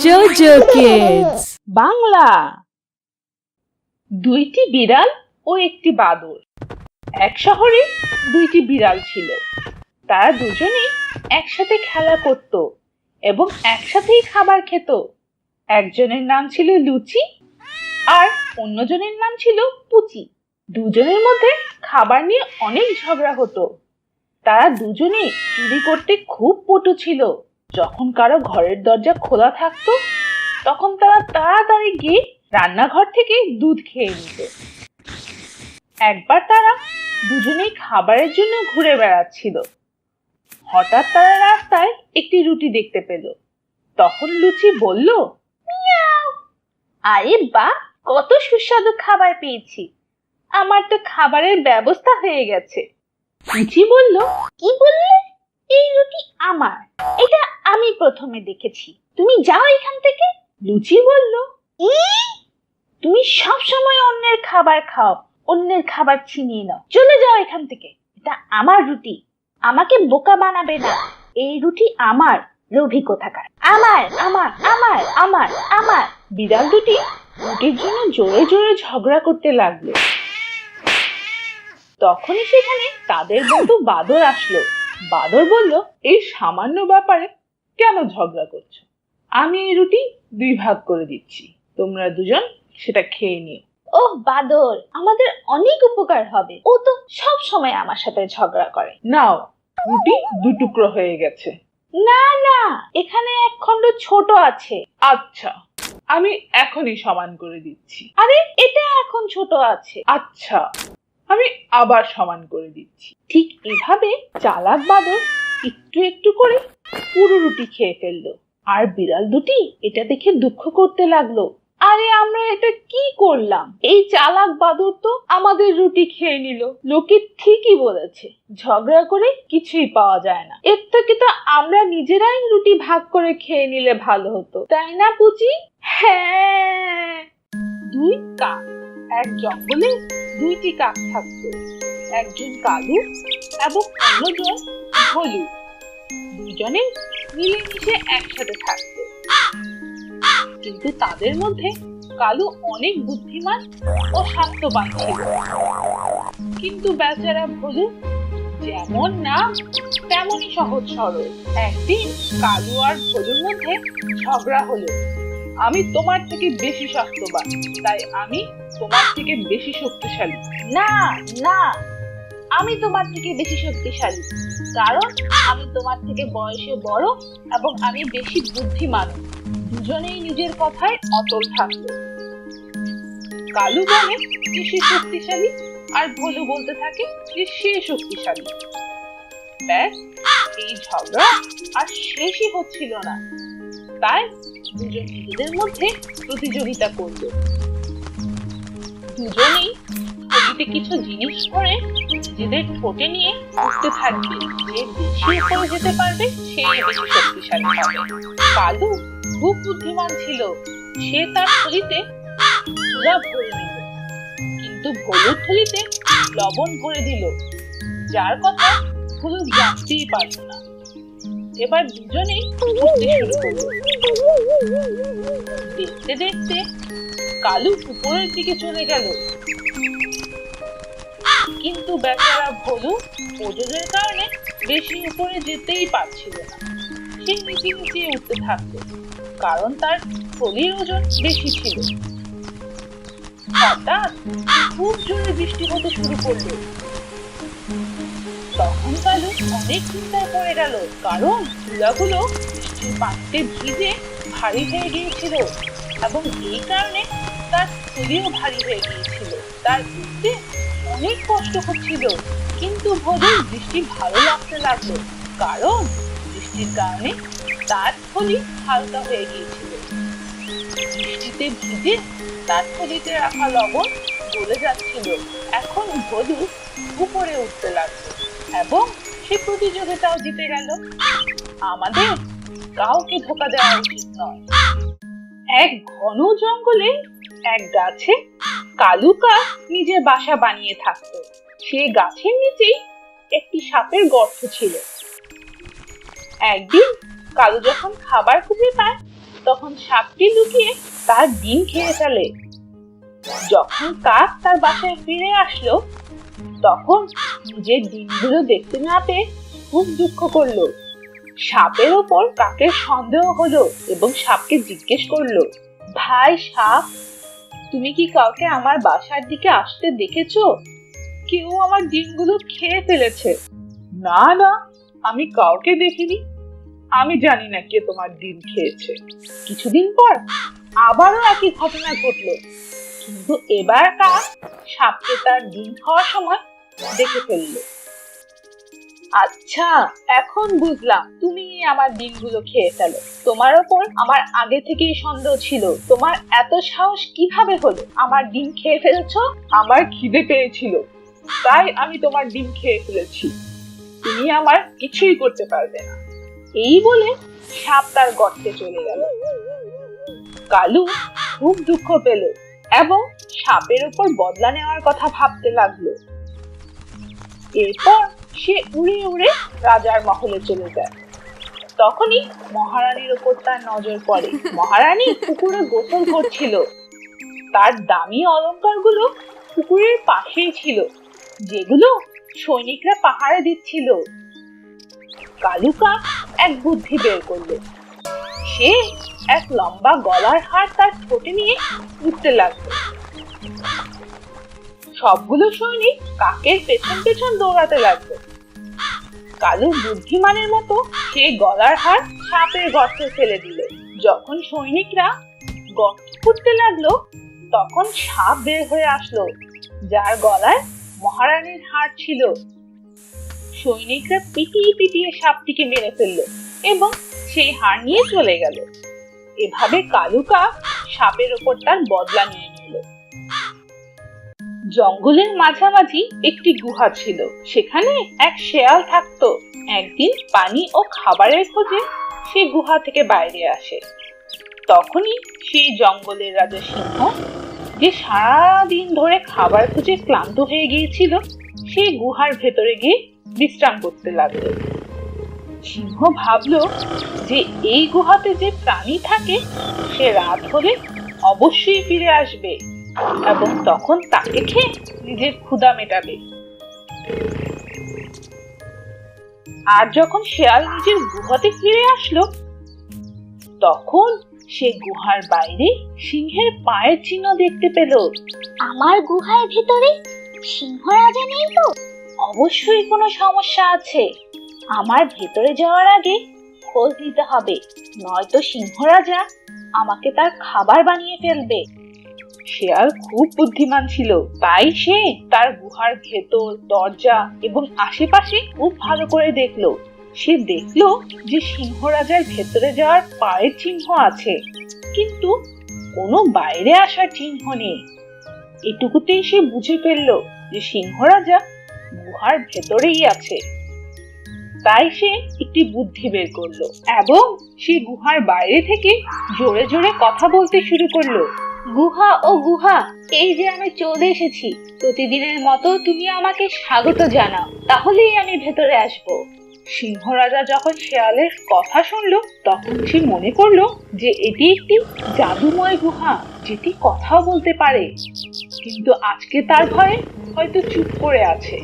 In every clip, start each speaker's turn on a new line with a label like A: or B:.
A: JoJo Kids
B: Bangla. দুইটি বিড়াল ও একটি বাদর। এক শহরে দুইটি বিড়াল ছিল। তারা দুজনেই একসাথে খেলা করত এবং একসাথেই খাবার খেত। একজনের নাম ছিল লুচি আর অন্যজনের নাম ছিল পুচি। দুজনের মধ্যে খাবার নিয়ে অনেক ঝগড়া হতো। তারা দুজনেই চুরি করতে খুব পটু ছিল। যখন কারো ঘরের দরজা খোলা থাকতো তখন তারা তাড়াতাড়ি গিয়ে রান্নাঘর থেকে দুধ খেয়ে নিত। একবার তারা দুজনেই খাবারের জন্য ঘুরে বেড়াচ্ছিল। হঠাৎ তারা রাস্তায় একটি রুটি দেখতে পেল। তখন লুচি বলল, মিয়াও, আরে বাহ, কত সুস্বাদু খাবার পেয়েছি। আমার তো খাবারের ব্যবস্থা হয়ে গেছে। লুচি বলল, কি বললে? এই রুটি আমার, এটা আমি প্রথমে দেখেছি। তুমি যাও এখান থেকে। লুচি বলল, তুমি সব সময় অন্যের খাবার খাও, অন্যের খাবার ছিনিয়ে নাও। চলে যাও এখান থেকে, এটা আমার রুটি। আমাকে বোকা বানাবে না, এই রুটি আমার। লোভী কোথাকার। আমার আমার আমার আমার আমার। বিড়াল দুটি রুটির জন্য জোরে জোরে ঝগড়া করতে লাগলো। তখনই সেখানে তাদের বন্ধু বাদর আসলো। বাদর বলল, এই সামান্য ব্যাপারে কেন ঝগড়া করছো? আমি এই রুটি দুই ভাগ করে দিচ্ছি, তোমরা দুজন সেটা খেয়ে নিও। ওহ বাদর, আমাদের অনেক উপকার হবে। ও তো সব সময় আমার সাথে ঝগড়া করে। নাও, রুটি দুটুকরো হয়ে গেছে। না না, এখানে এক খণ্ড ছোট আছে। আচ্ছা, আমি এখনই সমান করে দিচ্ছি। আরে এটা এখন ছোট আছে। আচ্ছা, আমি আবার সমান করে দিচ্ছি। ঠিক এভাবে চালাক বাদর একটু একটু করে পুরো রুটি খেয়ে ফেললো। আর বিড়াল দুটি এটা দেখে দুঃখ করতে লাগলো। আরে আমরা এটা কি করলাম? এই চালাক বাদর তো আমাদের রুটি খেয়ে নিল। লোকে ঠিকই বলেছে, ঝগড়া করে কিছুই পাওয়া যায় না। এর থেকে তো আমরা নিজেরাই রুটি ভাগ করে খেয়ে নিলে ভালো হতো, তাই না পুচি? হ্যাঁ। দুই কাক। এক জঙ্গলে দুইটি কাক থাকতো, একজন কালু এবং অন্যজন হলু। দুজনে মিলেমিশে একসাথে থাকতো। কিন্তু তাদের মধ্যে কালু অনেক বুদ্ধিমান ও স্বাস্থ্যবান ছিল, কিন্তু বেচারা ভলু যেমন না তেমনই সহজ সরল। একদিন কালু আর ভলুর মধ্যে ঝগড়া হলো। আমি তোমার থেকে বেশি স্বাস্থ্যবান, তাই আমি তোমার থেকে বেশি শক্তিশালী। না না, আমি তোমার থেকে বেশি শক্তিশালী, কারণ আমি তোমার থেকে বয়সে বড় এবং আমি বেশি বুদ্ধিমান। দুজনেই নিজের কথায় অটল থাকলো। কালু বলে যে সে শক্তিশালী, আর ভলু বলতে থাকে যে সে শক্তিশালী। ব্যাস, এই ঝগড়া আর শেষই হচ্ছিল না। তাই দুজন নিজেদের মধ্যে প্রতিযোগিতা করলো। দুজনেই থলিতে কিছু জিনিস ভরে নিজেদের ঠোঁটে নিয়ে উঠতে থাকবে। যে বেশি উপরে যেতে পারবে সেই বেশি শক্তিশালী হবে। কালু খুব বুদ্ধিমান ছিল, সে তার থলিতে তুলা ভরে নিল, কিন্তু ভলুর থলিতে লবণ ভরে দিল, যার কথা ভলু জানতেই পারল না। এবার দুজনেই উঠতে শুরু করলো। দেখতে দেখতে কালু উপরের দিকে চলে গেল, কিন্তু বেচারা ভলু ওজনের কারণে বেশি উপরে যেতেই পারছিল না। সে নিচে নিচে উঠতে থাকলো, কারণ তার থলির ওজন বেশি ছিল। হঠাৎ খুব জোরে বৃষ্টি হতে শুরু করলো। তখন কালু অনেক চিন্তায় পড়ে গেল, কারণ তুলাগুলো বৃষ্টির পানিতে ভিজে ভারী হয়ে গিয়েছিল এবং এই কারণে তার থলিও ভারী হয়ে গিয়েছিল। তার উঠতে অনেক কষ্ট হচ্ছিল, কিন্তু ভলুর বৃষ্টি ভালো লাগতে লাগলো, কারণ বৃষ্টির কারণে তার থলি হালকা হয়ে গিয়েছিল। বৃষ্টিতে ভিজে তার থলিতে রাখা লবণ গলে যাচ্ছিল। এখন ভলু উপরে উঠতে লাগলো এবং সে প্রতিযোগিতাও জিতে গেল। আমাদের কাউকে ধোঁকা দেওয়া উচিত নয়। এক ঘন জঙ্গলে এক গাছে কালু কাক নিজের বাসা বানিয়ে থাকতো। সে গাছের নিচেই একটি সাপের গর্ত ছিল। একদিন কালু যখন খাবার খুঁজে পায় তখন সাপটি লুকিয়ে তার ডিম খেয়ে ফেলে। যখন কাক তার বাসায় ফিরে আসলো তখন নিজের ডিমগুলো দেখতে না পেয়ে খুব দুঃখ করলো। সাপের ওপর কাকের সন্দেহ হলো এবং সাপকে জিজ্ঞেস করলো, ভাই সাপ, তুমি কি কাউকে আমার বাসার দিকে আসতে দেখেছো? কেউ আমার ডিমগুলো খেয়ে ফেলেছে। না না, আমি কাউকে দেখিনি। আমি জানি না কে তোমার ডিম খেয়েছে। কিছুদিন পর আবারও একই ঘটনা ঘটলো, কিন্তু এবার কাক সাপকে তার ডিম খাওয়ার সময় দেখে ফেললো। আচ্ছা, এখন বুঝলাম তুমি আমার ডিমগুলো খেয়ে ফেলো। তোমার ওপর আমার আগে থেকেই সন্দেহ ছিল। তোমার এত সাহস কিভাবে হলো? আমার ডিম খেয়ে ফেলেছো? আমার খিদে পেয়েছিল, তাই আমি তোমার ডিম খেয়ে ফেলেছি। তুমি আমার কিছুই করতে পারবে না। এই বলে সাপ তার গর্তে চলে গেল। কালু খুব দুঃখ পেল এবং সাপের উপর বদলা নেওয়ার কথা ভাবতে লাগলো। এরপর সে উড়ে উড়ে রাজার মহলে চলে যায়। তখনই মহারানীর উপর তার নজর পড়ে। মহারানী পুকুরে গোসল করছিল। তার দামি অলংকারগুলো পুকুরের পাশেই ছিল, যেগুলো সৈনিকরা পাহারা দিচ্ছিল। কালু কাক এক বুদ্ধি বের করলো। সে এক লম্বা গলার হার তার ঠোঁটে নিয়ে উঠতে লাগলো। সবগুলো সৈনিক কাকের পেছন পেছন দৌড়াতে লাগলো। কালু বুদ্ধিমানের মতো সেই গলার হার সাপের গর্তে ফেলে দিল। যখন সৈনিকরা গর্ত খুঁড়তে লাগলো তখন সাপ বের হয়ে আসলো, যার গলায় মহারানীর হার ছিল। সৈনিকরা পিটিয়ে পিটিয়ে সাপটিকে মেরে ফেললো এবং সেই হার নিয়ে চলে গেল। এভাবে কালু কাক সাপের ওপর তার বদলা নিয়ে নিল। জঙ্গলের মাঝামাঝি একটি গুহা ছিল। সেখানে এক শেয়াল থাকতো। একদিন পানি ও খাবারের খোঁজে সে গুহা থেকে বাইরে আসে। তখনই সেই জঙ্গলের রাজা সিংহ, যে সারাদিন ধরে খাবার খুঁজে ক্লান্ত হয়ে গিয়েছিল, সেই গুহার ভেতরে গিয়ে বিশ্রাম করতে লাগলো। সিংহ ভাবলো যে এই গুহাতে যে প্রাণী থাকে সে রাত হলে অবশ্যই ফিরে আসবে এবং তখন তাকে খেয়ে নিজের ক্ষুধা মেটাবে। আর যখন শেয়াল নিজের গুহাতে ফিরে আসলো তখন সে গুহার বাইরে সিংহের পায়ের চিহ্ন দেখতে পেল।
C: আমার গুহার ভিতরে সিংহ রাজা নেই তো?
B: অবশ্যই কোনো সমস্যা আছে। আমার ভেতরে যাওয়ার আগে খোঁজ নিতে হবে, নয়তো সিংহ রাজা আমাকে তার খাবার বানিয়ে ফেলবে। শেয়াল খুব বুদ্ধিমান ছিল, তাই সে তার গুহার ভেতর, দরজা এবং আশেপাশে খুব ভালো করে দেখলো। সে দেখলো যে সিংহ রাজার ভেতরে যাওয়ার পায়ের চিহ্ন আছে, কিন্তু কোনো বাইরে আসার চিহ্ন নেই। এটুকুতেই সে বুঝে ফেললো যে সিংহ রাজা গুহার ভেতরেই আছে। তাই সে একটি বুদ্ধি বের করলো এবং সে গুহার বাইরে থেকে জোরে জোরে কথা বলতে শুরু করলো। গুহা ও গুহা, এই যে আমি চলে এসেছি। প্রতিদিনের মতো তুমি আমাকে স্বাগত জানাও, তাহলেই আমি ভেতরে আসবো। সিংহ রাজা যখন শেয়ালের কথা শুনলো তখন সে মনে করলো যে এটি একটি জাদুময় গুহা, যেটি কথাও বলতে পারে। কিন্তু আজকে তার ভয়ে হয়তো চুপ করে আছে।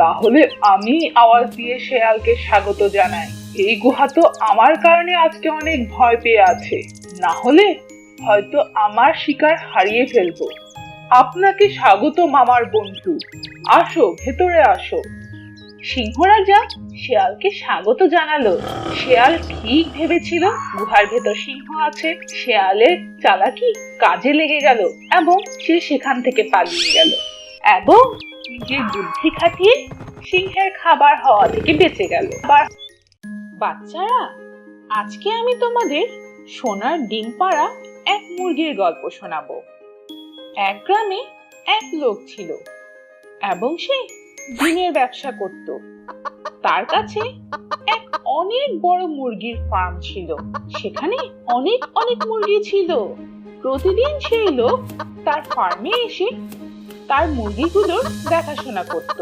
B: তাহলে আমি আওয়াজ দিয়ে শেয়ালকে স্বাগত জানাই। এই গুহা তো আমার কারণে আজকে অনেক ভয় পেয়ে আছে, না হলে হয়তো আমার শিকার হারিয়ে ফেলবো। আপনাকে স্বাগত আমার বন্ধু, আসো ভেতরে আসো। সিংহ রাজা শেয়ালকে স্বাগত জানালো। শেয়াল ঠিক ভেবেছিল গুহার ভেতর সিংহ আছে। শেয়ালের চালাকি কাজে লেগে গেল এবং সে সেখান থেকে পালিয়ে গেল এবং নিজের বুদ্ধি খাটিয়ে সিংহের খাবার হওয়া থেকে বেঁচে গেল। বাচ্চারা, আজকে আমি তোমাদের সোনার ডিম পাড়া এক মুরগির গল্প শোনাবো। এক গ্রামে এক লোক ছিল এবং সে ডিমের ব্যবসা করত। তার কাছে এক অনেক বড় মুরগির ফার্ম ছিল। সেখানে অনেক অনেক মুরগি ছিল। প্রতিদিন সেই লোক তার ফার্মে এসে তার মুরগিগুলোর দেখাশোনা করত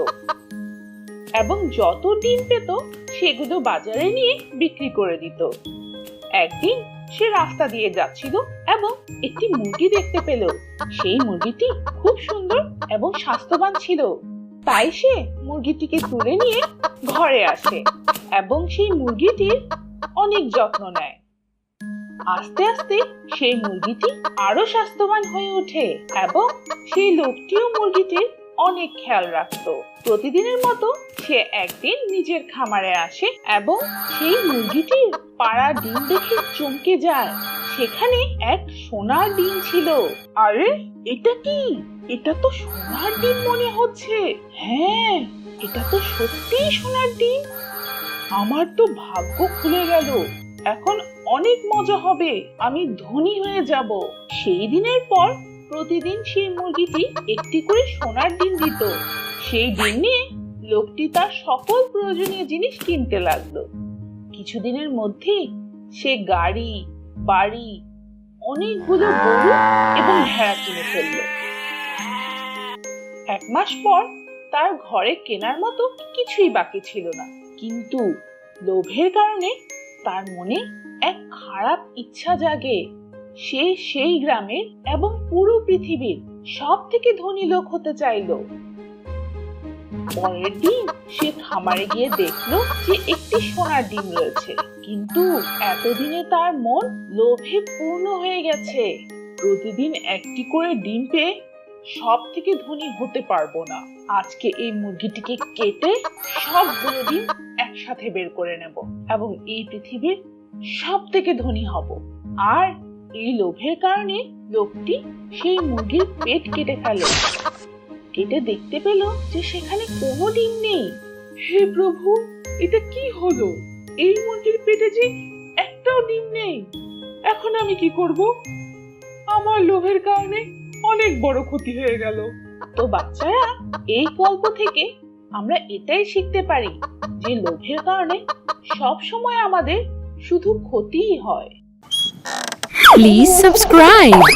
B: এবং যত ডিম পেত সেগুলো বাজারে নিয়ে বিক্রি করে দিত। একদিন সে রাস্তা দিয়ে যাচ্ছিল এবং একটি মুরগি দেখতে পেল। সেই মুরগিটি খুব সুন্দর এবং স্বাস্থ্যবান ছিল। তাই সে মুরগিটিকে তুলে নিয়ে ঘরে আসে এবং সেই মুরগিটির অনেক যত্ন নেয়। আস্তে আস্তে সেই মুরগিটি আরো স্বাস্থ্যবান হয়ে ওঠে এবং সেই লোকটিও মুরগিটির অনেক খেয়াল রাখতো। প্রতিদিনের মতো সে একদিন নিজের খামারে আসে এবং সেই মুরগিটির পাড়া ডিম দেখে চমকে যায়। সেখানে এক সোনার ডিম ছিল। আরে এটা কি? এটা তো সোনার ডিম মনে হচ্ছে। হ্যাঁ, এটা তো সত্যিই সোনার ডিম। আমার তো ভাগ্য খুলে গেল। এখন অনেক মজা হবে, আমি ধনী হয়ে যাব। সেই দিনের পর প্রতিদিন সেই মুরগিটি একটি করে সোনার ডিম দিত। সেই ডিম নিয়ে লোকটি তার সকল প্রয়োজনীয় জিনিস কিনতে লাগলো। কিছুদিনের মধ্যেই সে গাড়ি, বাড়ি, অনেকগুলো গরু এবং ভেড়া কিনে ফেললো। 1 মাস পর তার ঘরে কেনার মতো কিছুই বাকি ছিল না। কিন্তু লোভের কারণে তার মনে এক খারাপ ইচ্ছা জাগে। সে সেই গ্রামের এবং পুরো পৃথিবীর সব থেকে ধনী লোক হতে চাইলো। পরের দিন সে খামারে গিয়ে দেখলো যে একটি সোনার ডিম রয়েছে, কিন্তু এতদিনে তার মন লোভে পূর্ণ হয়ে গেছে। প্রতিদিন একটি করে ডিম পেয়ে সব থেকে ধনী হতে পারবো না। আজকে এই মুরগিটিকে কেটে সবগুলো ডিম একসাথে বের করে নেব এবং এই পৃথিবীর সব থেকে ধনী হব। আর এই লোভের কারণে লোকটি সেই মুরগির পেট কেটে ফেলে। কেটে দেখতে পেল যে সেখানে কোনো ডিম নেই। হে প্রভু, এটা কি হলো? এই মুরগির পেটে যে একটাও ডিম নেই। এখন আমি কি করব? আমার লোভের কারণে অনেক বড় ক্ষতি হয়ে গেল। তো বাচ্চারা, এই গল্প থেকে আমরা এটাই শিখতে পারি যে লোভের কারণে সব সময় আমাদের শুধু ক্ষতিই হয়।
A: Please subscribe.